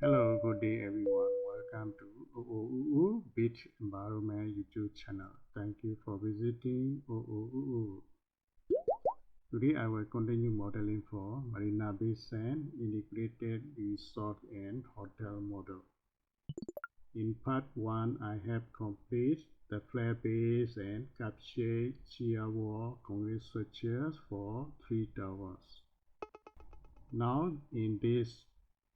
Hello, good day everyone. Welcome to OOOO Beach Environment YouTube channel. Thank you for visiting OOOO. Today I will continue modeling for Marina Bay Sands Integrated Resort and Hotel model. In part 1, I have completed the flat base and captured shear wall concrete structures for 3 towers. Now in this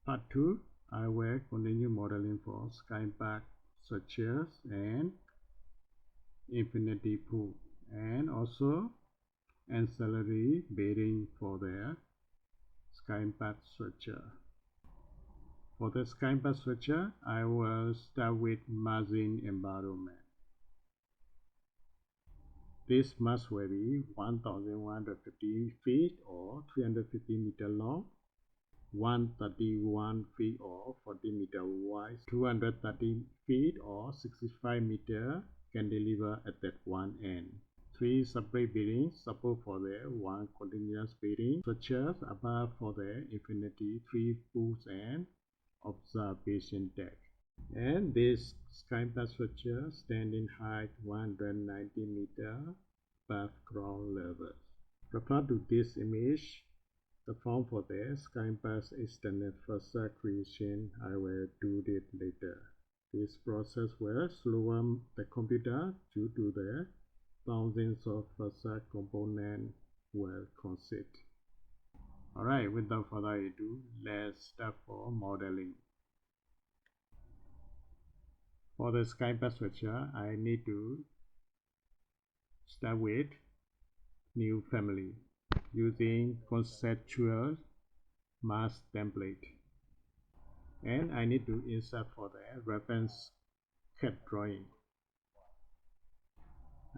part 2, I will continue modeling for SkyPark structures and infinity pool, and also ancillary bearing for the SkyPark structure. For the SkyPark structure, I will start with margin environment. This mast will be 1,150 feet or 350 meter long, 131 feet or 40 meter wide, 230 feet or 65 meter cantilever at that one end. 3 separate bearings support for the 1 continuous bearing structures above for the infinity 3 pools and observation deck. And this SkyPark structure stand in height 190 meter above ground level. Refer to this image. The form for the SkyPark extended facade creation, I will do it later. This process will slow the computer due to the thousands of facade components will consist. Alright, without further ado, let's start for modeling. For the SkyPark structure, I need to start with new family using conceptual mass template, and I need to insert for the reference CAD drawing.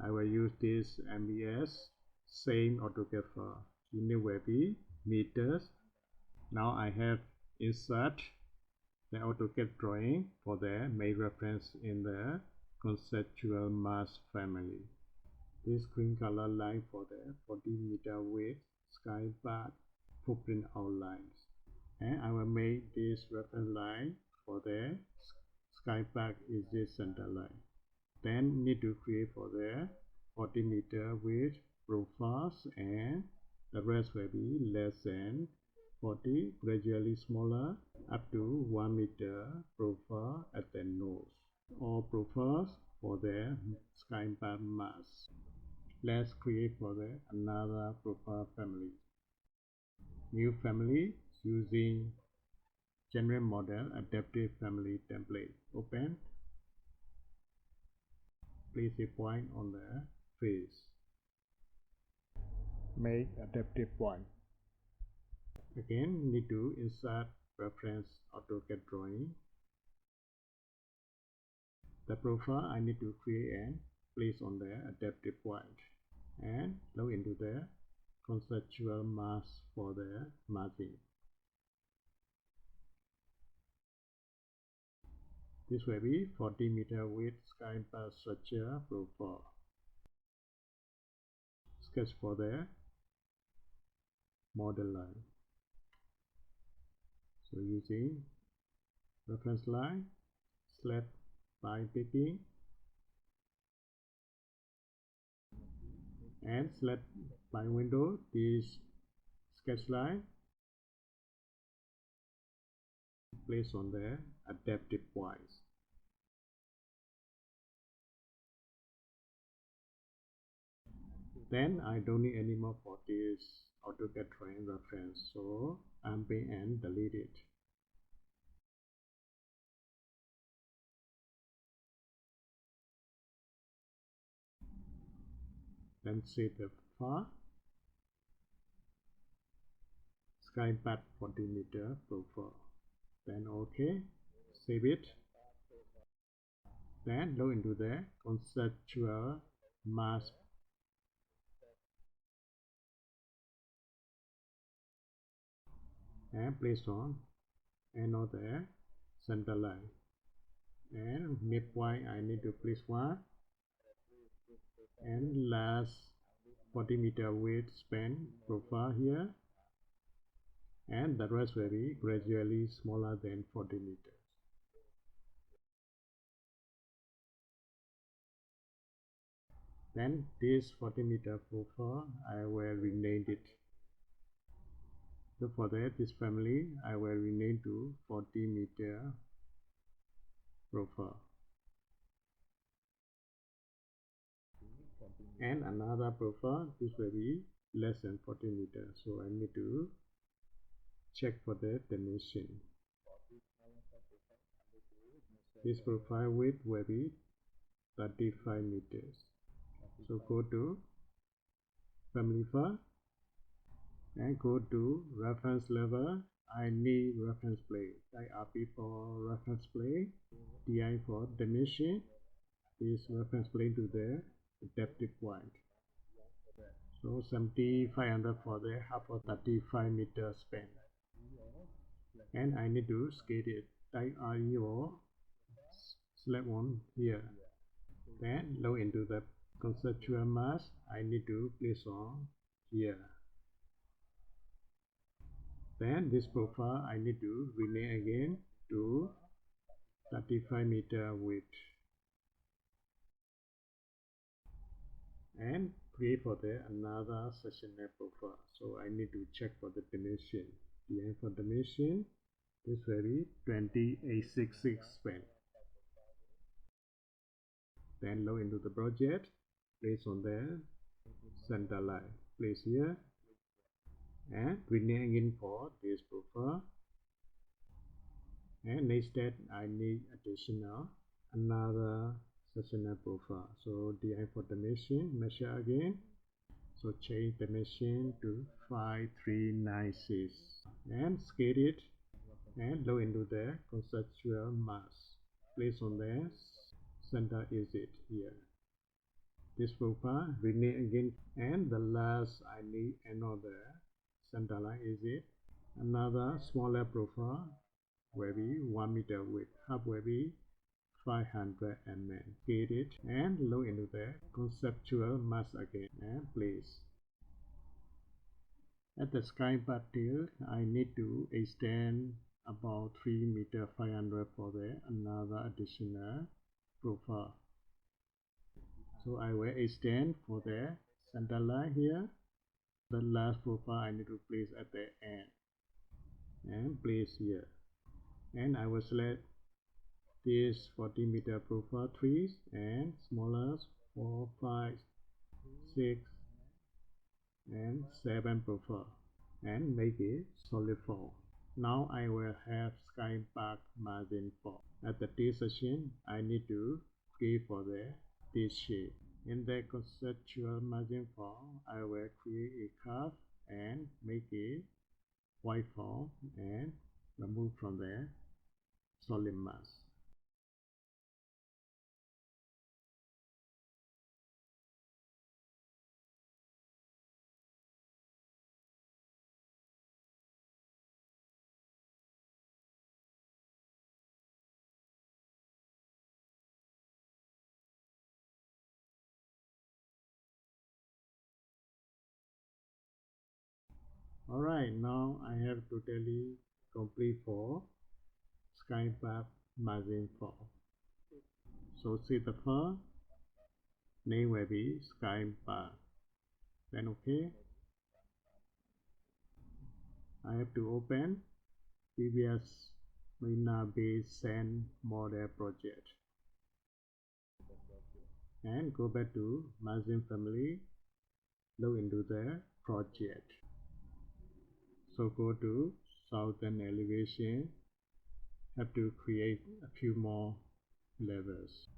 I will use this MVS same AutoCAD for unit will be meters. Now I have insert the AutoCAD drawing for the main reference in the conceptual Massfamily. This green color line for the 40 meter width SkyPark footprint outlines, and I will make this reference line for the SkyPark exit center line. Then need to create for the 40 meter width profiles, and the rest will be less than 40, gradually smaller up to 1 meter profile at the nose. All profiles for the SkyPark mass. Let's create for the another profile family. New family using general model Adapticfamily template. Open. Place a point on the face. Make adaptive point. Again, need to insert reference AutoCAD drawing. The profile I need to create and place on the adaptive point, and log into the conceptual mask for the margin. This will be 40 meter width SkyPark structure profile. Sketch for the model line. So using reference line, select by picking, and select by window this sketch line, place on the adaptive points. Then I don't need any more for this AutoCAD drawing reference, so unpin and delete it. Then save the file. SkyPark 40 meter profile. Then OK. Save it. Then log into the conceptual mask. And place on another center line. And midpoint I need to place 1. And last 40 meter width span profile here, and the rest will be gradually smaller than 40 meters. Then this 40-meter profile, I will rename it. So for that, this family, I will rename to 40-meter profile. And another profile, this will be less than 40 meters. So I need to check for the dimension. This profile width will be 35 meters. So go to family file and go to reference level. I need reference plane. Type RP for reference plane, DI for dimension. This reference plane to the adaptive point. So 7500 for the half of 35 meter span. And I need to scale it. Type RE or select one here. Then load into the conceptual mask. I need to place on here. Then this profile I need to rename again to 35 meter width. And create for the another sectional profile. So I need to check for the dimension. And for dimension, this will be 2866 span. Then load into the project, place on the center line, place here, and rename again for this profile. And next step, I need additional another sectional profile. So DI for dimension, measure again. So change dimension to 5396 and scale it and load into the conceptual mask. Place on the center exit here. This profile rename again, and the last I need another center line exit. Another smaller profile will be 1 meter width, half will be 500 mm. Get it and load into the conceptual mask again and place. At the SkyPark tilt, I need to extend about 3 meter 500 for the another additional profile. So I will extend for the center line here. The last profile I need to place at the end and place here. And I will select this 40 meter profile trees and smaller 4, 5, 6 and 7 profile and make it solid 4. Now I will have SkyPark margin 4. At the T section, I need to create for the this shape. In the conceptual margin form, I will create a curve and make a white form and remove from the solid mask. Alright, now I have totally complete for SkyPark margin form. So see the first name will be SkyPark. Then OK. I have to open previous Marina Bay Sands model project and go back to Massfamily, load into the project. So go to southern elevation, have to create a few more levels,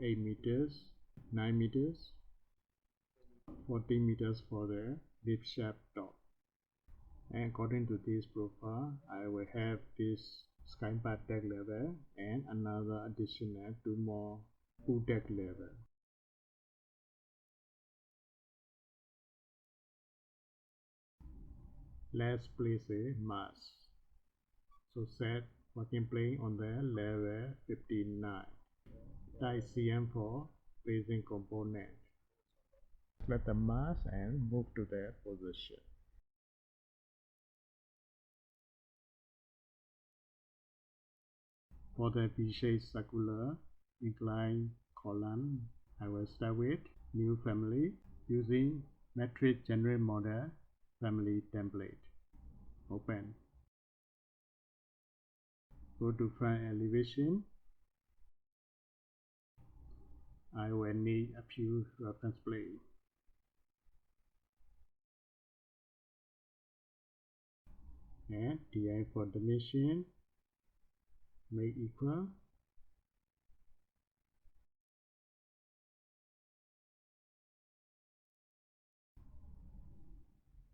8 meters, 9 meters, 40 meters for the lift shaft top. And according to this profile, I will have this SkyPark deck level and another additional 2 more pool deck level. Let's place a mask. So set working plane on the level 59. Type CM for placing component. Select the mask and move to the position. For the V-shaped circular inclined column, I will start with new family using matrix generate model family template. Open. Go to front elevation. I will need a few reference planes. And di for dimension, make equal.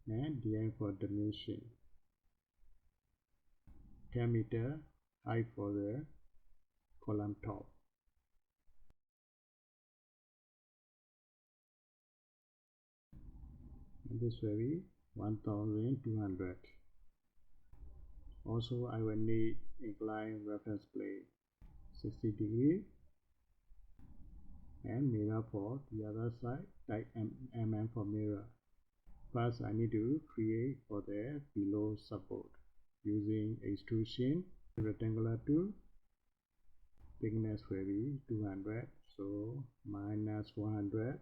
And di for dimension, 10 meter height for the column top. And this will be 1200. Also, I will need inclined reference plane 60 degree and mirror for the other side, like mm for mirror. First, I need to create for the below support using extrusion rectangular tool. Thickness will be 200, so minus 100,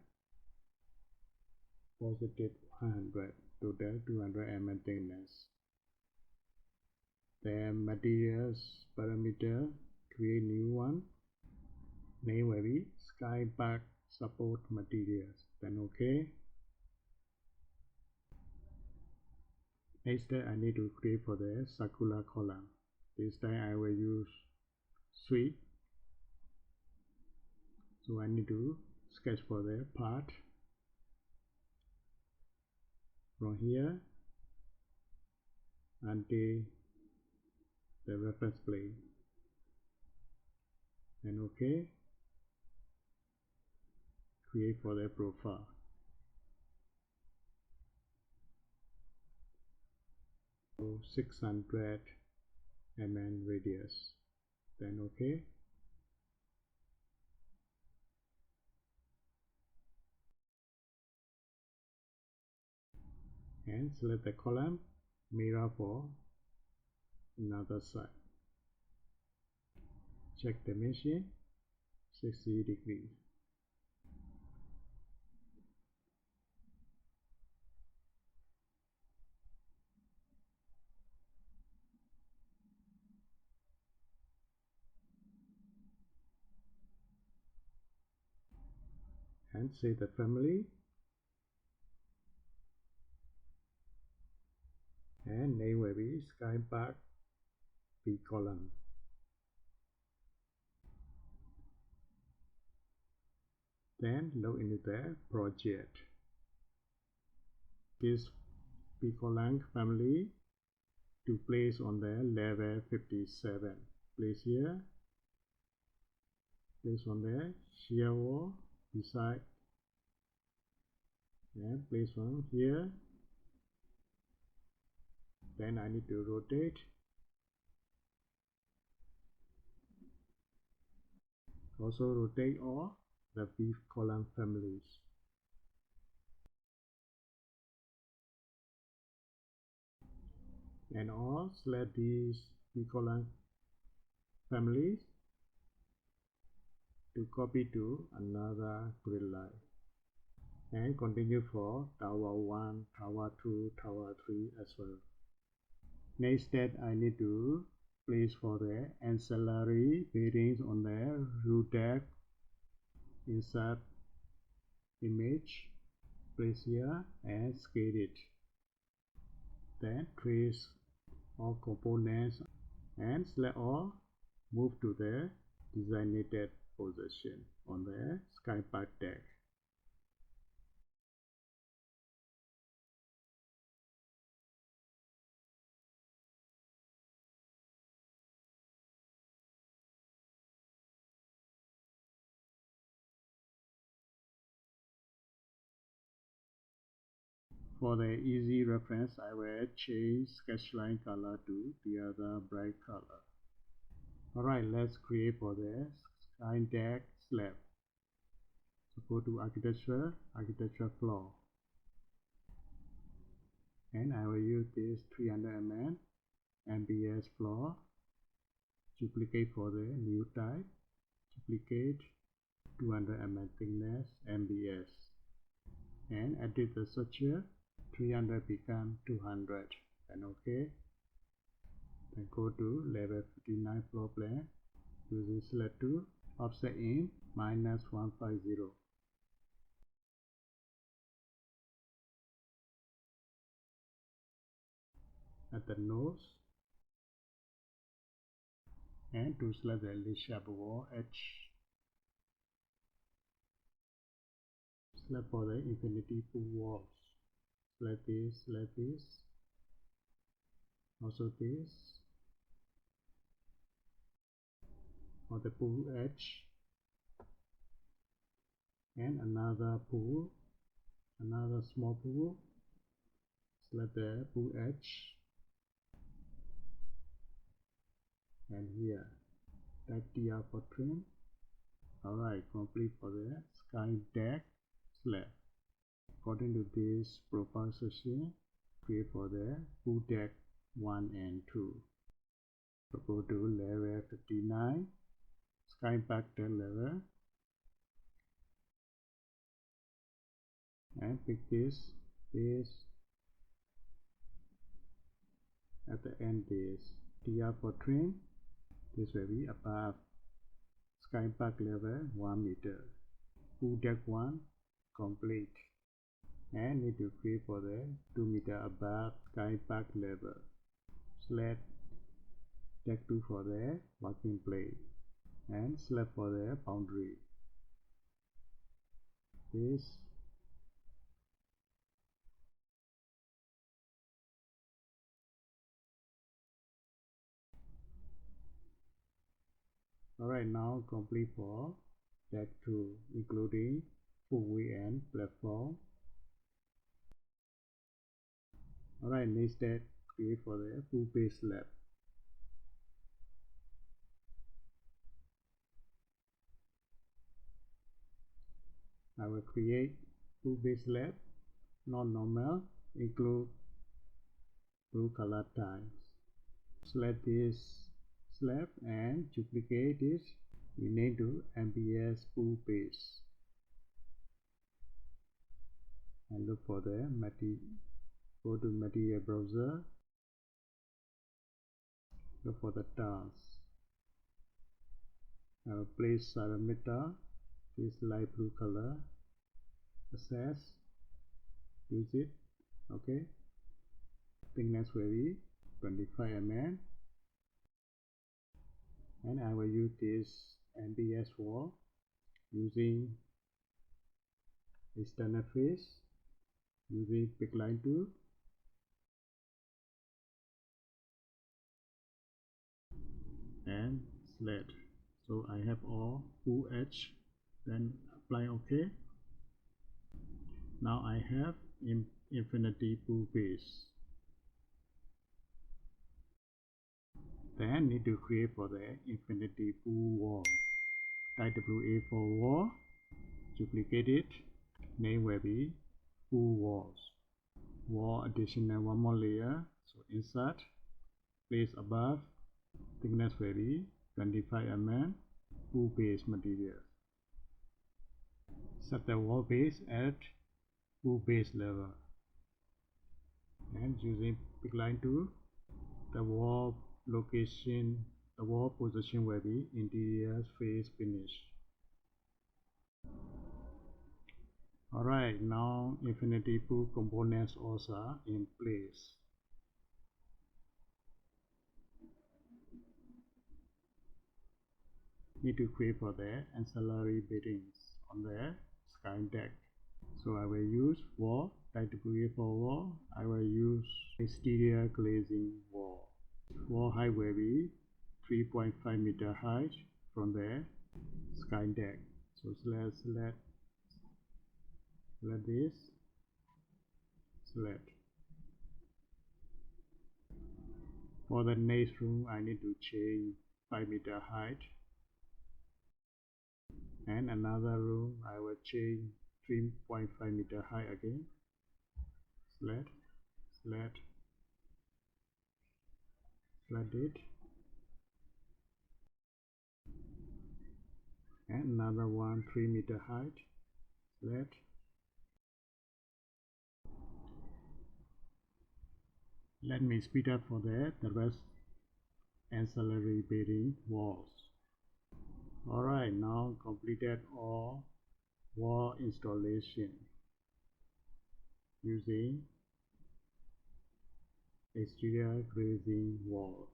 positive 100, total 200 mm thickness. The materials parameter, create new one. Name will be SkyPark support materials. Then OK. Next step, I need to create for the circular column. This time I will use sweep. So I need to sketch for the part from here until the reference plane. And OK. Create for the profile. So 600 mm radius. Then OK. And select the column, mirror for another side. Check dimension, 60 degrees. And say the family. And name will be SkyPark B column. Then log into the project. This B column family to place on the level 57. Place here. Place on the shear wall beside. And place on here. Then I need to rotate. Also rotate all the B column families. And all select these B column families to copy to another grid line. And continue for tower 1, tower 2, tower 3 as well. Next step, I need to place for the ancillary bearings on the roof deck. Insert image, place here and scale it. Then trace all components and select all, move to the designated position on the SkyPark deck. For the easy reference, I will change sketchline color to the other bright color. Alright, let's create for the sky deck slab. So go to architecture, architecture floor. And I will use this 300 mm MBS floor. duplicate for the new type, duplicate 200 mm thickness MBS, and edit the structure. 300 become 200, and OK. Then go to level 59 floor plan using select tool, offset in -150. At the nose, and to select the lid shape wall edge. Select for the infinity pool walls. Select this, also this. For the pool edge, and another pool, another small pool. Select the pool edge, and here type DR for trim. Alright, complete for the sky deck slab. According to this profile section, create for the pool deck 1 and 2. So go to level 59, SkyPark deck level, and pick this at the end this DR for trim. This will be above SkyPark level 1 meter. Pool deck 1 complete, and need to create for the 2 meter above SkyPark level. Select deck 2 for the working plane, and select for the boundary. This alright, now complete for deck 2, including footway and platform. Alright, next step, create for the full base slab. I will create full base slab, not normal, include blue color tiles. Select this slab and duplicate it. Rename to MBS full base. And look for the material. Go to material browser. Look for the tiles. I will place ceramic tile. This light blue color. Access. Use it. Okay. Thickness will be 25 mm. And I will use this MBS wall using external face, using pick line tool, and select. So I have all full edge. Then apply OK. Now I have infinity pool base. Then need to create for the infinity pool wall. Type WA for wall, duplicate it. Name will be pool walls. Wall additional one more layer. So insert, place above. Thickness will be 25 mm. Pool base material. Set the wall base at pool base level. And using pick line tool, the wall location, the wall position will be interior face finish. Alright, now infinity pool components also are in place. Need to create for the ancillary beddings on the sky deck. So I will use wall, type WA for wall. I will use exterior glazing wall. Wall height will be 3.5 meter height from the sky deck. So select this, select. For the next room, I need to change 5 meter height. And another room, I will change 3.5 meter high again. Select it. and another one 3 meter height. Let me speed up for that. The rest ancillary bearing walls. Alright, now completed all wall installation using exterior glazing wall.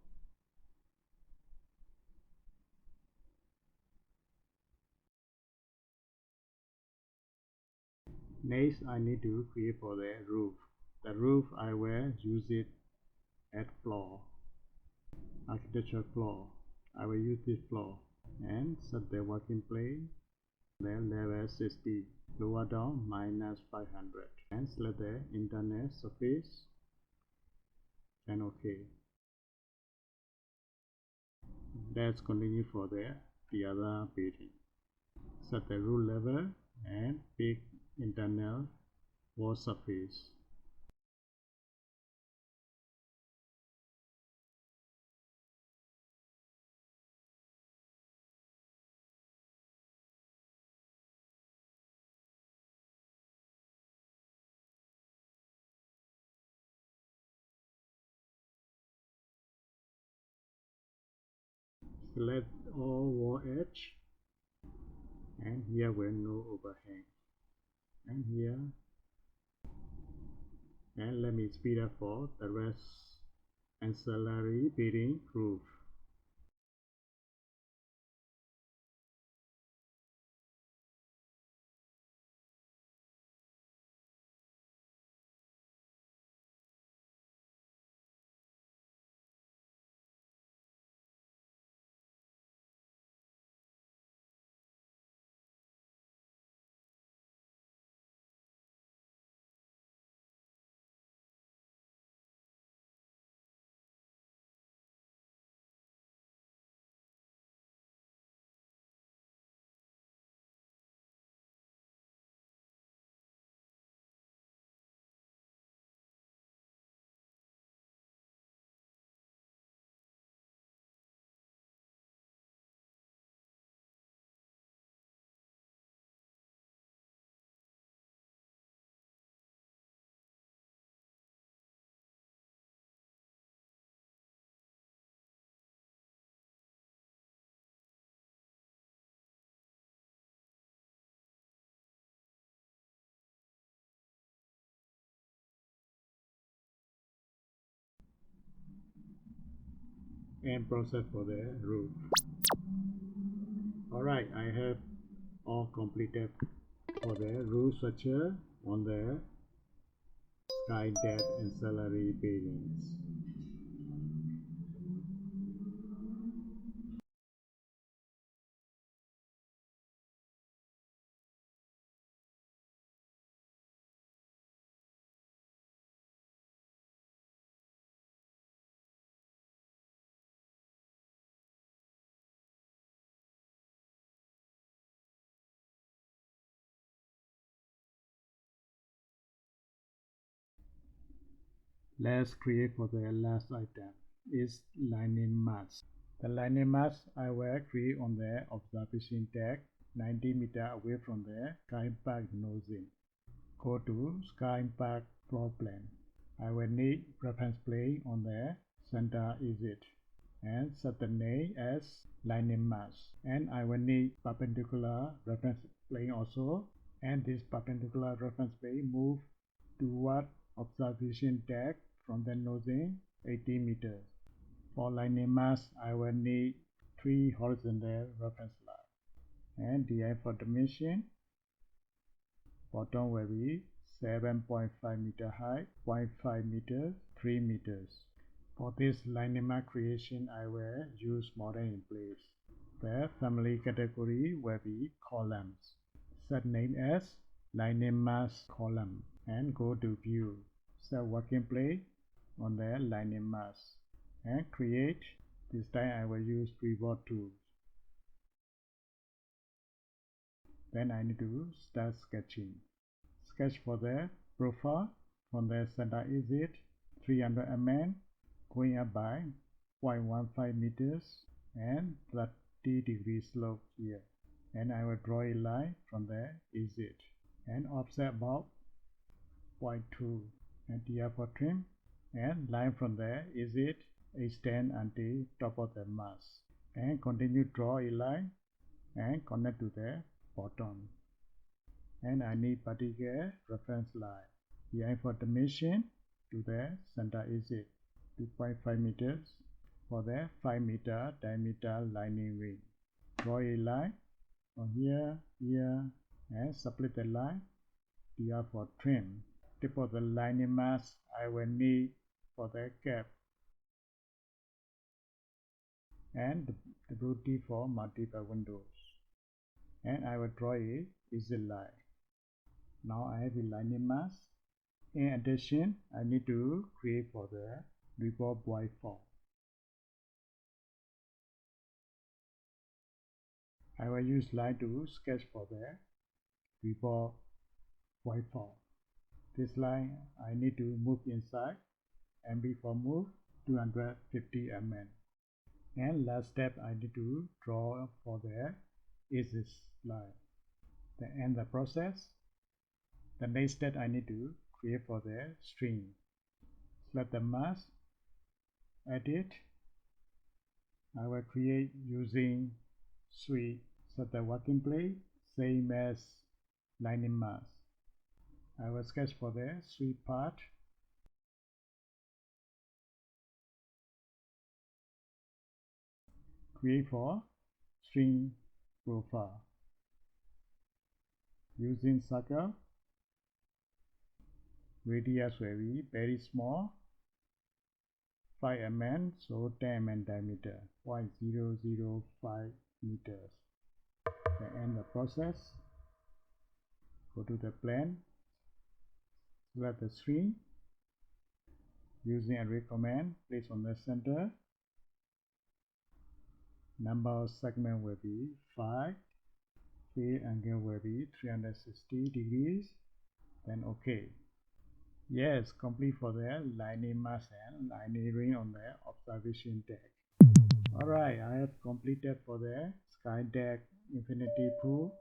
Next, I need to create for the roof. The roof I will use it at floor, architecture floor. I will use this floor and set the working plane. Then level 60, lower down minus 500, and select the internal surface and OK. Let's continue for the other building. Set the roof level and pick internal wall surface. Select all wall edge, and here will no overhang, and here, and let me speed up for the rest ancillary bearing roof. And process for the roof. Alright, I have all completed for the roof structure on the sky deck ancillary bearings. Let's create for the last item is lining mask. The lining mask I will create on the observation deck 90 meters away from the SkyPark nosing. Go to SkyPark floor plan. I will need reference plane on the center exit and set the name as lining mask. And I will need perpendicular reference plane also, and this perpendicular reference plane move toward observation deck from the nosing 80 meters. For lining mask, I will need 3 horizontal reference lines. And the for dimension, bottom will be 7.5 meter high, 0.5 meters, 3 meters. For this lining mask creation, I will use model in place. The family category will be columns. Set name as lining mask column and go to view. Set working plane on the lining mask and create. This time I will use pivot tool. Then I need to start sketching. Sketch for the profile from the center exit 300 mm going up by 0.15 meters and 30 degree slope here. and I will draw a line from there, is it, and offset about 0.2, and here for trim, and line from there, is it, extend until top of the mask, and continue draw a line and connect to the bottom, and I need particular reference line. Here for dimension to the center, is it 2.5 meters for the 5 meter diameter lining ring. Draw a line from here, and split the line. Here for trim. Tip of the lining mask I will need for the cap, and the beauty for multiple windows. And I will draw a easy line. Now I have a lining mask. In addition, I need to create for the revolve void form. I will use line to sketch for the revolve void form. This line I need to move inside, and before move 250 mm. And last step I need to draw for the axis line. Then end the process. The next step I need to create for the string. Select the mask, edit. I will create using suite. Set the working plane same as lining mask. I will sketch for the suite part. Create for string profile using circle. Radius will be very small, 5 mm, so 10 mm diameter, 0.005 meters. Then end the process. Go to the plane, select the string, using array command, place on the center. Number of segment will be 5. Field angle will be 360 degrees. Then OK. Yes, complete for the lining mask and lining ring on the observation deck. Alright, I have completed for the sky deck, infinity pool,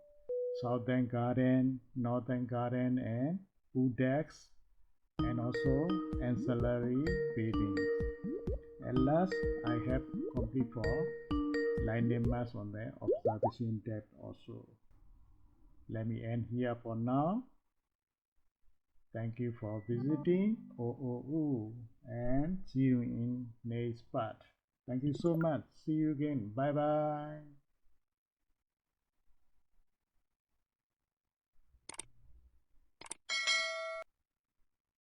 southern garden, northern garden, and pool decks, and also ancillary buildings. At last, I have complete for lining mask on the observation deck also. Let me end here for now. Thank you for visiting and see you in next part. Thank you so much. See you again. Bye bye.